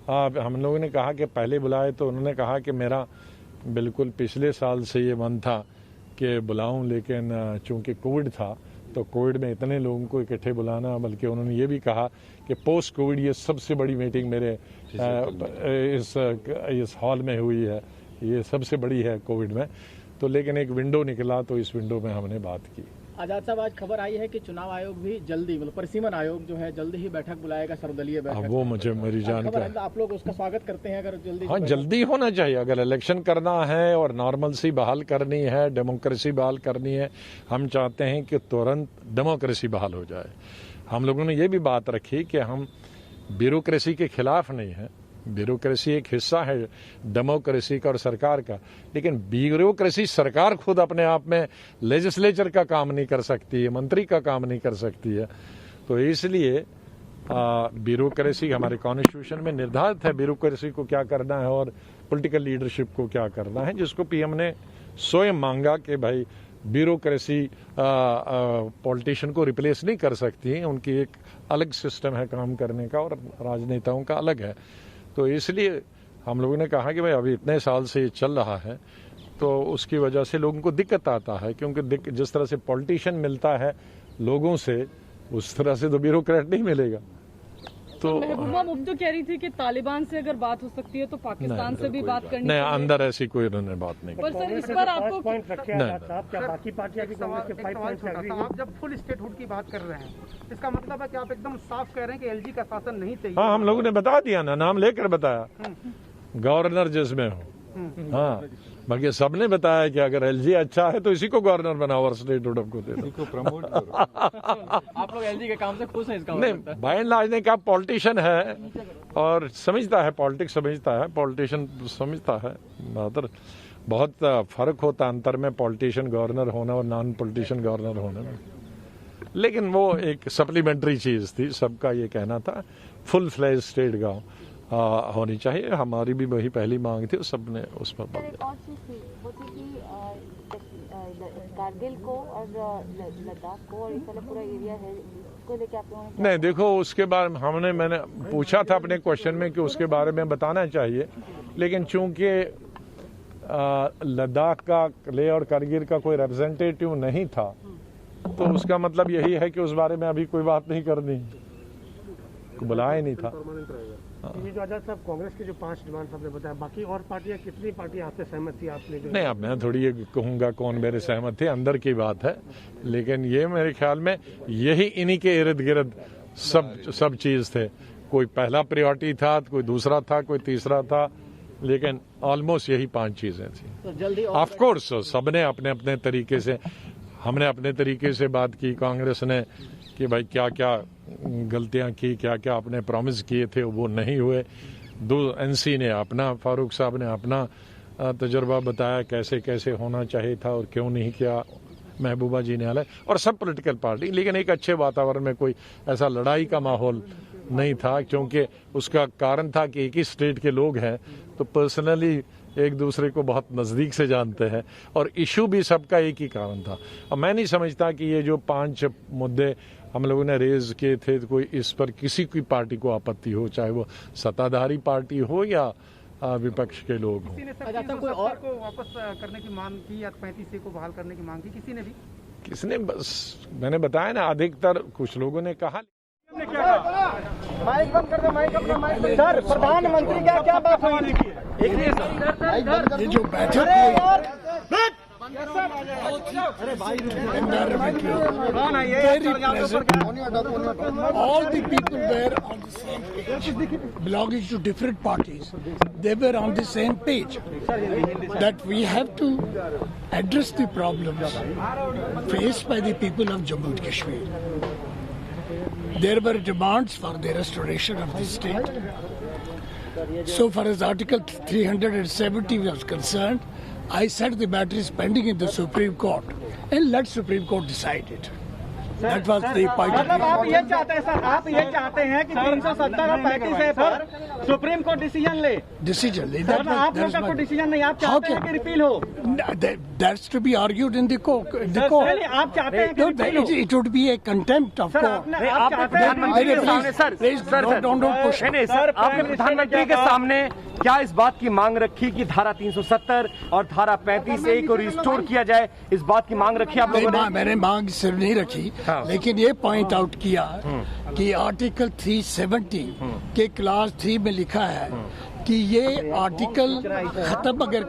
हम लोगों ने कहा कि पहले बुलाए, तो उन्होंने कहा कि मेरा बिल्कुल पिछले साल से ये मन था कि बुलाऊं, लेकिन चूंकि कोविड था तो कोविड में इतने लोगों को इकट्ठे बुलाना, बल्कि उन्होंने ये भी कहा कि पोस्ट कोविड ये सबसे बड़ी मीटिंग मेरे इस हॉल में हुई है, ये सबसे बड़ी है कोविड में। तो लेकिन एक विंडो निकला, तो इस विंडो में हमने बात की। आजाद साहब, आज खबर आई है कि चुनाव आयोग भी जल्दी, मतलब परिसीमन आयोग जो है जल्दी ही बैठक बुलाएगा, सर्वदलीय बैठक। वो मुझे मेरी जानकारी, आप लोग उसका स्वागत करते हैं अगर जल्दी? हाँ, जल्दी होना चाहिए। अगर इलेक्शन करना है और नॉर्मलसी बहाल करनी है, डेमोक्रेसी बहाल करनी है, हम चाहते हैं कि तुरंत डेमोक्रेसी बहाल हो जाए। हम लोगों ने ये भी बात रखी कि हम ब्यूरोक्रेसी के खिलाफ नहीं है, ब्यूरोक्रेसी एक हिस्सा है डेमोक्रेसी का और सरकार का, लेकिन ब्यूरोक्रेसी सरकार खुद अपने आप में लेजिस्लेचर का काम नहीं कर सकती है, मंत्री का काम नहीं कर सकती है। तो इसलिए ब्यूरोक्रेसी हमारे कॉन्स्टिट्यूशन में निर्धारित है, ब्यूरोक्रेसी को क्या करना है और पॉलिटिकल लीडरशिप को क्या करना है, जिसको पीएम ने स्वयं मांगा कि भाई ब्यूरोक्रेसी पॉलिटिशियन को रिप्लेस नहीं कर सकती है, उनकी एक अलग सिस्टम है काम करने का और राजनेताओं का अलग है। तो इसलिए हम लोगों ने कहा कि भाई अभी इतने साल से ये चल रहा है, तो उसकी वजह से लोगों को दिक्कत आता है, क्योंकि जिस तरह से पॉलिटिशियन मिलता है लोगों से, उस तरह से तो ब्यूरोक्रेट नहीं मिलेगा। तो महबूबा मुफ्ती कह रही थी कि तालिबान से अगर बात हो सकती है तो पाकिस्तान से भी बात करनी नहीं, अंदर ऐसी कोई उन्होंने बात नहीं की। पर सर इस पर आपको बाकी पार्टियां भी कांग्रेस के 5 पॉइंट्स लग रही हैं? आप जब फुल स्टेटहुड की बात कर रहे हैं, इसका मतलब है कि आप एकदम साफ कह रहे हैं कि एलजी का शासन नहीं चाहिए? हाँ, हम लोगों ने बता दिया ना, नाम लेकर बताया, गवर्नर जिसमें हो। हाँ, बाकी सबने बताया कि अगर एलजी अच्छा है तो इसी को गवर्नर बनाओ और स्टेटहुड को दे दो, प्रमोट करो। आप लोग एलजी के काम से खुश हैं? इसका नहीं, बाय एंड लार्ज ने कहा पॉलिटिशियन है और समझता है, पॉलिटिक्स समझता है, पॉलिटिशियन समझता है। बहुत फर्क होता अंतर में पॉलिटिशियन गवर्नर होना और नॉन पॉलिटिशियन गवर्नर होने में, लेकिन वो एक सप्लीमेंट्री चीज थी। सबका ये कहना था फुल फ्लैज स्टेट गाँव होनी चाहिए, हमारी भी वही पहली मांग थी, सबने उस पर बल दिया। कारगिल को और लद्दाख को और इस पूरा एरिया है, इसको लेके आप लोगों ने? नहीं, देखो उसके बारे में मैंने पूछा था अपने क्वेश्चन में कि उसके बारे में बताना चाहिए, लेकिन चूंकि लद्दाख का, लेह और कारगिल का कोई रिप्रेजेंटेटिव नहीं था, तो उसका मतलब यही है कि उस बारे में अभी कोई बात नहीं करनी, बुलाया नहीं था। ये जो आजाद साहब कांग्रेस के जो 5 डिमांड आपने बताया, बाकी और पार्टियां, कितनी पार्टियां आपसे सहमत थी? आपने जो नहीं, अब मैं थोड़ी ये कहूंगा कौन मेरे सहमत थे, अंदर की बात है, लेकिन ये मेरे ख्याल में यही इन्हीं के इर्द गिर्द सब चीज थे। कोई पहला प्रायोरिटी था, कोई दूसरा था, कोई तीसरा था, लेकिन ऑलमोस्ट यही 5 चीजें थी। तो जल्दी ऑफ कोर्स सबने अपने अपने तरीके से, हमने अपने तरीके से बात की, कांग्रेस ने कि भाई क्या क्या गलतियां की, क्या क्या अपने प्रॉमिस किए थे वो नहीं हुए। एनसी ने अपना, फारूक साहब ने अपना तजुर्बा बताया कैसे कैसे होना चाहिए था और क्यों नहीं किया, महबूबा जी ने हाल, और सब पॉलिटिकल पार्टी, लेकिन एक अच्छे वातावरण में कोई ऐसा लड़ाई का माहौल नहीं था, क्योंकि उसका कारण था कि एक ही स्टेट के लोग हैं, तो पर्सनली एक दूसरे को बहुत नज़दीक से जानते हैं, और इशू भी सबका एक ही कारण था। अब मैं नहीं समझता कि ये जो 5 मुद्दे हम लोगों ने रेज किए थे, तो कोई इस पर किसी की पार्टी को आपत्ति हो, चाहे वो सत्ताधारी पार्टी हो या विपक्ष के लोग हों। कोई और को वापस करने की मांग की या 35 को बहाल करने की मांग की? किसने? बस मैंने बताया ना, अधिकतर कुछ लोगों ने कहा। माइक बंद कर दो, माइक अपना माइक। सर, प्रधानमंत्री क्या बात हुई? ये जो बैठक all the people were on the same page, belonging to different parties. They were on the same page that we have to address the problems faced by the people of Jammu and Kashmir. There were demands for the restoration of the state. So far as Article 370 was concerned, I said the matter is pending in the Supreme Court, and let Supreme Court decide it. That was the point of मतलब आप view. ये चाहते हैं sir, आप ये चाहते हैं कि 370 और 35 पर सुप्रीम कोर्ट डिसीजन ले? Decision. सर आप लोग का कोई डिसीजन नहीं, आप चाहते हैं कि रिपील हो? That's to be argued in the court. आप चाहते हैं कि रिपील हो? It would be a contempt of sir court. आप चाहते हैं Please, don't push. सर आपने प्रधानमंत्री के सामने क्या इस बात की मांग रखी कि धारा 370 और धारा 35A को रिस्टोर किया जाए, इस बात की मांग रखी आप लोगों ने? मैंने मांग सिर्फ नहीं रखी, लेकिन ये पॉइंट आउट किया कि आर्टिकल 370 के क्लास 3 में लिखा है कि ये आर्टिकल खत्म अगर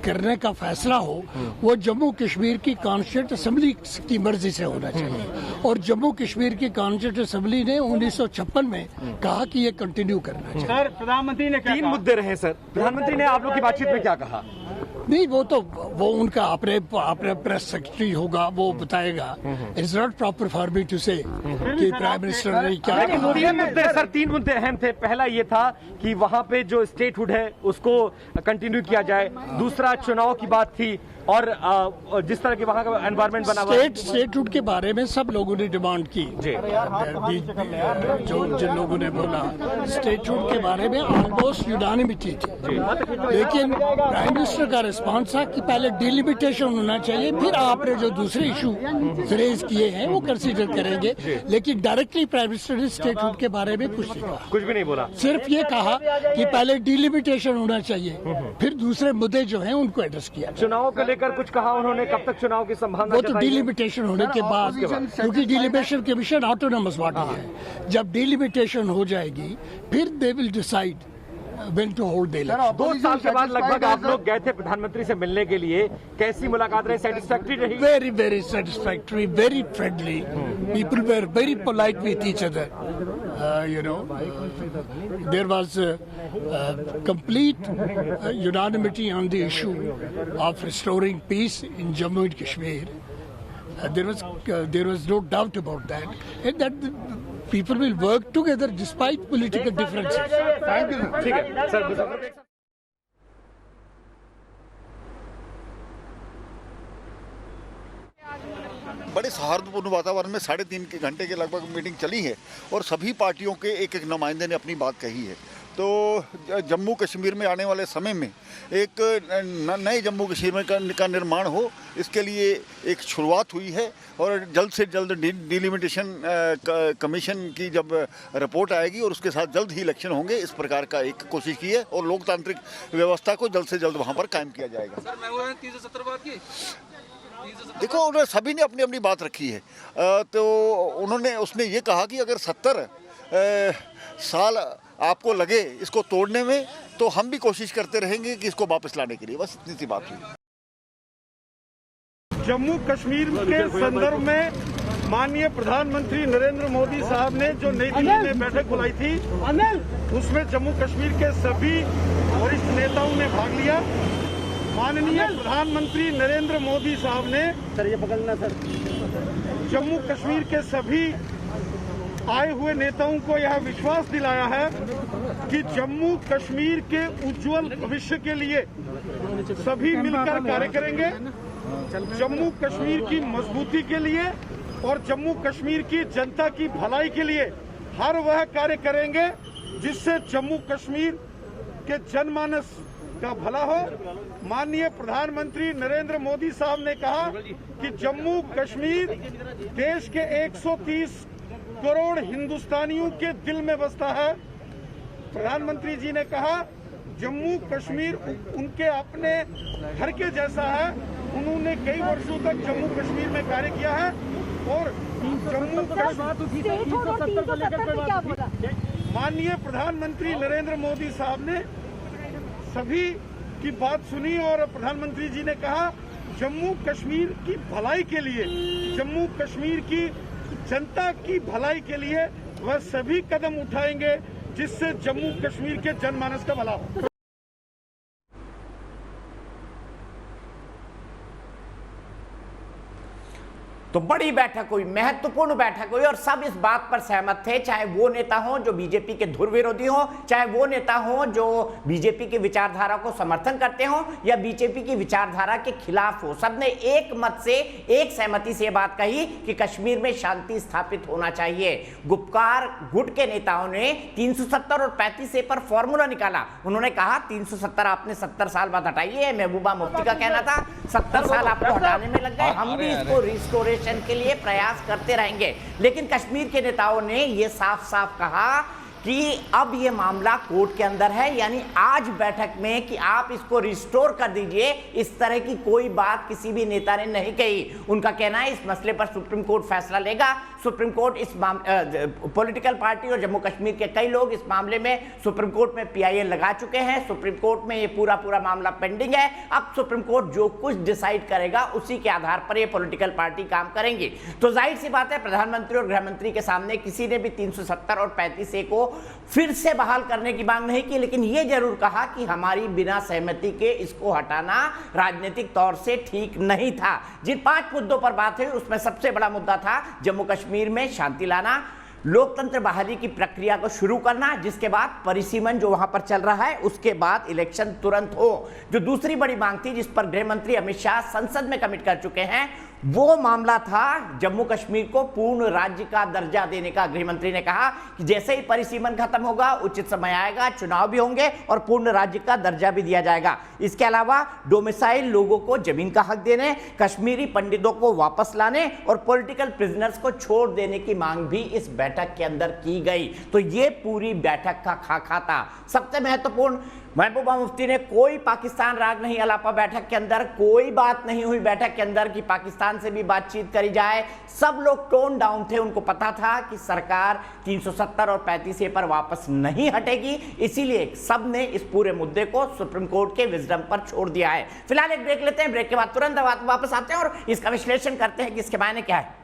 करने का फैसला हो, वो जम्मू कश्मीर की कॉन्स्टिट्यूंट असेंबली की मर्जी से होना चाहिए, और जम्मू कश्मीर की कॉन्स्टिट्यूंट असेंबली ने 1956 में कहा कि ये कंटिन्यू करना चाहिए। सर प्रधानमंत्री ने 3 मुद्दे रहे सर, प्रधानमंत्री ने आप लोग की बातचीत में क्या कहा? नहीं, वो उनका अपने प्रेस सेक्रेटरी होगा, वो बताएगा। It's not proper for me to say कि प्राइम मिनिस्टर ने क्या कहा। 3 मुद्दे सर, 3 मुद्दे अहम थे। पहला ये था कि वहाँ पे जो स्टेटहुड है उसको कंटिन्यू किया जाए, दूसरा चुनाव की बात थी, और जिस तरह के वहाँ का एनवायरमेंट बना हुआ है, स्टेटहुड के बारे में सब लोगों ने डिमांड की। जो जिन लोगों ने बोला स्टेटहुड के बारे में ऑलमोस्ट यूनानिमिटी थी, लेकिन प्राइम मिनिस्टर का रिस्पांस था कि पहले डिलिमिटेशन होना चाहिए, फिर आपने जो दूसरे इशू रेज किए हैं वो कंसीडर करेंगे। लेकिन डायरेक्टली प्राइम मिनिस्टर ने स्टेटहुड के बारे में कुछ नहीं कहा, कुछ भी नहीं बोला, सिर्फ ये कहा कि पहले डिलिमिटेशन होना चाहिए, फिर दूसरे मुद्दे जो हैं उनको एड्रेस किया। चुनाव को लेकर कुछ कहा उन्होंने? कब तक चुनाव की संभावना? वो तो डिलिमिटेशन होने के बाद, क्योंकि डिलिमिटेशन कमीशन ऑटोनोमस बॉडी है, जब डिलिमिटेशन हो जाएगी फिर they will decide when to hold the election. 2 साल के बाद लगभग आप लोग गए थे प्रधानमंत्री से मिलने के लिए, कैसी मुलाकात रही? सेटिस्फैक्ट्री रही? Very, very satisfactory, very friendly. People were very polite with each other. There was complete unanimity on the issue of restoring peace in Jammu and Kashmir. There was no doubt about that, and that the people will work together despite political differences. Thank you. ठीक है sir. बड़े सौहार्दपूर्ण वातावरण में 3.5 घंटे के लगभग meeting चली है, और सभी पार्टियों के एक नुमाइंदे ने अपनी बात कही है। तो जम्मू कश्मीर में आने वाले समय में एक नए जम्मू कश्मीर का निर्माण हो, इसके लिए एक शुरुआत हुई है, और जल्द से जल्द डिलिमिटेशन कमीशन की जब रिपोर्ट आएगी और उसके साथ जल्द ही इलेक्शन होंगे, इस प्रकार का एक कोशिश की है, और लोकतांत्रिक व्यवस्था को जल्द से जल्द वहाँ पर कायम किया जाएगा। सर मैं वो 370 बात की, देखो उन्होंने सभी ने अपनी अपनी बात रखी है। तो उसने ये कहा कि अगर 70 साल आपको लगे इसको तोड़ने में, तो हम भी कोशिश करते रहेंगे कि इसको वापस लाने के लिए। बस इतनी सी बात हुई। जम्मू कश्मीर के संदर्भ में माननीय प्रधानमंत्री नरेंद्र मोदी साहब ने जो नई दिल्ली में बैठक बुलाई थी, उसमें जम्मू कश्मीर के सभी वरिष्ठ नेताओं ने भाग लिया। माननीय प्रधानमंत्री नरेंद्र मोदी साहब ने जम्मू कश्मीर के सभी आए हुए नेताओं को यह विश्वास दिलाया है कि जम्मू कश्मीर के उज्जवल भविष्य के लिए सभी मिलकर कार्य करेंगे, जम्मू कश्मीर की मजबूती के लिए और जम्मू कश्मीर की जनता की भलाई के लिए हर वह कार्य करेंगे जिससे जम्मू कश्मीर के जनमानस का भला हो। माननीय प्रधानमंत्री नरेंद्र मोदी साहब ने कहा कि जम्मू कश्मीर देश के 130 करोड़ हिंदुस्तानियों के दिल में बसता है। प्रधानमंत्री जी ने कहा जम्मू कश्मीर उनके अपने घर के जैसा है। उन्होंने कई वर्षों तक जम्मू कश्मीर में कार्य किया है और जम्मू माननीय प्रधानमंत्री नरेंद्र मोदी साहब ने सभी की बात सुनी और प्रधानमंत्री जी ने कहा जम्मू कश्मीर की भलाई के लिए, जम्मू कश्मीर की जनता की भलाई के लिए वह सभी कदम उठाएंगे जिससे जम्मू कश्मीर के जनमानस का भला हो। तो बड़ी बैठक हुई, महत्वपूर्ण बैठक हुई और सब इस बात पर सहमत थे, चाहे वो नेता हो जो बीजेपी के धुर विरोधी हो, चाहे वो नेता हो जो बीजेपी की विचारधारा को समर्थन करते हो या बीजेपी की विचारधारा के खिलाफ हो। सबने एक मत से, एक सहमति से बात कही कि कश्मीर में शांति स्थापित होना चाहिए। गुपकार गुट के नेताओं ने 370 और 35A पर फॉर्मूला निकाला। उन्होंने कहा 370 आपने 70 साल बाद हटाइए, महबूबा मुफ्ती का कहना था 70 साल आपको हटाने में लग गए, हम भी इसको रिस्टोरेशन के लिए प्रयास करते रहेंगे। लेकिन कश्मीर के नेताओं ने यह साफ साफ कहा कि अब ये मामला कोर्ट के अंदर है, यानी आज बैठक में कि आप इसको रिस्टोर कर दीजिए, इस तरह की कोई बात किसी भी नेता ने नहीं कही। उनका कहना है इस मसले पर सुप्रीम कोर्ट फैसला लेगा। सुप्रीम कोर्ट इस पॉलिटिकल पार्टी और जम्मू कश्मीर के कई लोग इस मामले में सुप्रीम कोर्ट में PIL लगा चुके हैं। सुप्रीम कोर्ट में ये पूरा मामला पेंडिंग है। अब सुप्रीम कोर्ट जो कुछ डिसाइड करेगा उसी के आधार पर ये पॉलिटिकल पार्टी काम करेंगी। तो जाहिर सी बात है प्रधानमंत्री और गृह मंत्री के सामने किसी ने भी 370 और 35A को फिर से बहाल करने की मांग नहीं की, लेकिन यह जरूर कहा कि हमारी बिना सहमति के इसको हटाना राजनीतिक तौर से ठीक नहीं था। जिन 5 मुद्दों पर बात हुई उसमें सबसे बड़ा मुद्दा था जम्मू कश्मीर में शांति लाना, लोकतंत्र बहाली की प्रक्रिया को शुरू करना, जिसके बाद परिसीमन जो वहां पर चल रहा है उसके बाद इलेक्शन तुरंत हो। जो दूसरी बड़ी मांग थी जिस पर गृह मंत्री अमित शाह संसद में कमिट कर चुके हैं वो मामला था जम्मू कश्मीर को पूर्ण राज्य का दर्जा देने का। गृह मंत्री ने कहा कि जैसे ही परिसीमन खत्म होगा उचित समय आएगा, चुनाव भी होंगे और पूर्ण राज्य का दर्जा भी दिया जाएगा। इसके अलावा डोमिसाइल लोगों को जमीन का हक देने, कश्मीरी पंडितों को वापस लाने और पॉलिटिकल प्रिजनर्स को छोड़ देने की मांग भी इस बैठक के अंदर की गई। तो ये पूरी बैठक का खाका था। सबसे महत्वपूर्ण, महबूबा मुफ्ती ने कोई पाकिस्तान राग नहीं अलापा बैठक के अंदर, कोई बात नहीं हुई बैठक के अंदर कि पाकिस्तान से भी बातचीत करी जाए। सब लोग टोन डाउन थे, उनको पता था कि सरकार 370 और 35A पर वापस नहीं हटेगी, इसीलिए सब ने इस पूरे मुद्दे को सुप्रीम कोर्ट के विजडम पर छोड़ दिया है। फिलहाल एक ब्रेक लेते हैं, ब्रेक के बाद तुरंत वापस आते हैं और इसका विश्लेषण करते हैं कि इसके मायने क्या है।